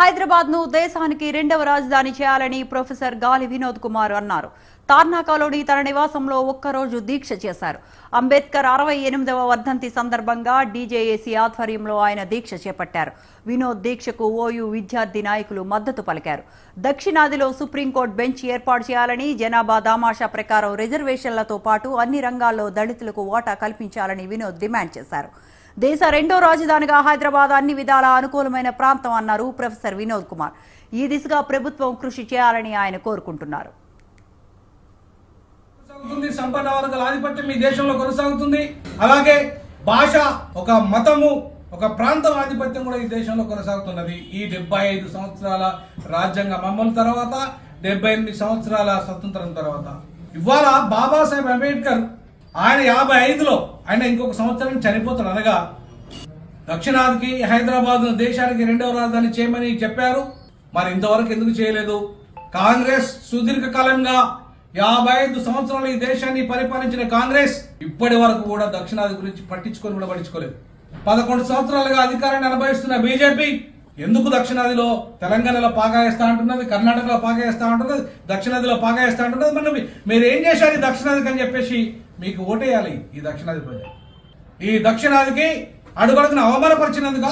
హైదరాబాద్ ను దేశానికి రెండవ రాజధాని చేయాలని ప్రొఫెసర్ గాలి వినోద్ కుమార్ అన్నారు. తార్నాకలోని తన నివాసంలో ఒక్కరోజు దీక్ష చేశారు. అంబేద్కర్ 68వ వర్ధంతి సందర్భంగా డీజేఏసీ ఆధ్వర్యంలో ఆయన దీక్ష చేపట్టారు. వినోద్ దీక్షకు ఓయూ విద్యార్థి నాయకులు మద్దతు పలికారు. దక్షిణాదిలో సుప్రీంకోర్టు బెంచ్ ఏర్పాటు చేయాలని, జనాభా దామాషా ప్రకారం రిజర్వేషన్లతో పాటు అన్ని రంగాల్లో దళితులకు వాటా కల్పించాలని వినోద్ డిమాండ్ చేశారు. దేశ రెండో రాజధానిగా హైదరాబాద్ అన్ని విధాల అనుకూలమైన ప్రాంతం అన్నారు ప్రొఫెసర్ వినోద్ కుమార్. ఈ దిశగా ప్రభుత్వం కృషి చేయాలని ఆయన కోరుకుంటున్నారు. సంపన్న వర్గాల ఆధిపత్యం ఈ దేశంలో కొనసాగుతుంది. అలాగే భాష, ఒక మతము, ఒక ప్రాంతం ఆధిపత్యం కూడా ఈ దేశంలో కొనసాగుతున్నది. ఈ 75 సంవత్సరాల రాజ్యాంగం అమలు తర్వాత, 78 సంవత్సరాల స్వతంత్రం తర్వాత, ఇవాళ బాబాసాహెబ్ అంబేద్కర్ ఆయన 55లో ఆయన ఇంకొక సంవత్సరం చనిపోతాడు అనగా దక్షిణాదికి హైదరాబాద్ దేశానికి రెండవ రాజధాని చేయమని చెప్పారు. మరి ఇంతవరకు ఎందుకు చేయలేదు? కాంగ్రెస్ సుదీర్ఘకాలంగా 55 సంవత్సరాలు ఈ దేశాన్ని పరిపాలించిన కాంగ్రెస్ ఇప్పటి వరకు కూడా దక్షిణాది గురించి పట్టించుకోలేదు. 11 సంవత్సరాలుగా అధికారాన్ని అనుభవిస్తున్న బీజేపీ ఎందుకు దక్షిణాదిలో తెలంగాణలో పాగా వేస్తా అంటున్నది, కర్ణాటకలో పాగా వేస్తా అంటున్నది, దక్షిణాదిలో పాగా వేస్తా అంటున్నది. మరి మీరు ఏం చేశారు ఈ దక్షిణాదికి అని చెప్పేసి మీకు ఓటేయాలి. ఈ దక్షిణాది ప్రజలు ఈ దక్షిణాదికి అడుగడుగున అవమానపరిచినందుగా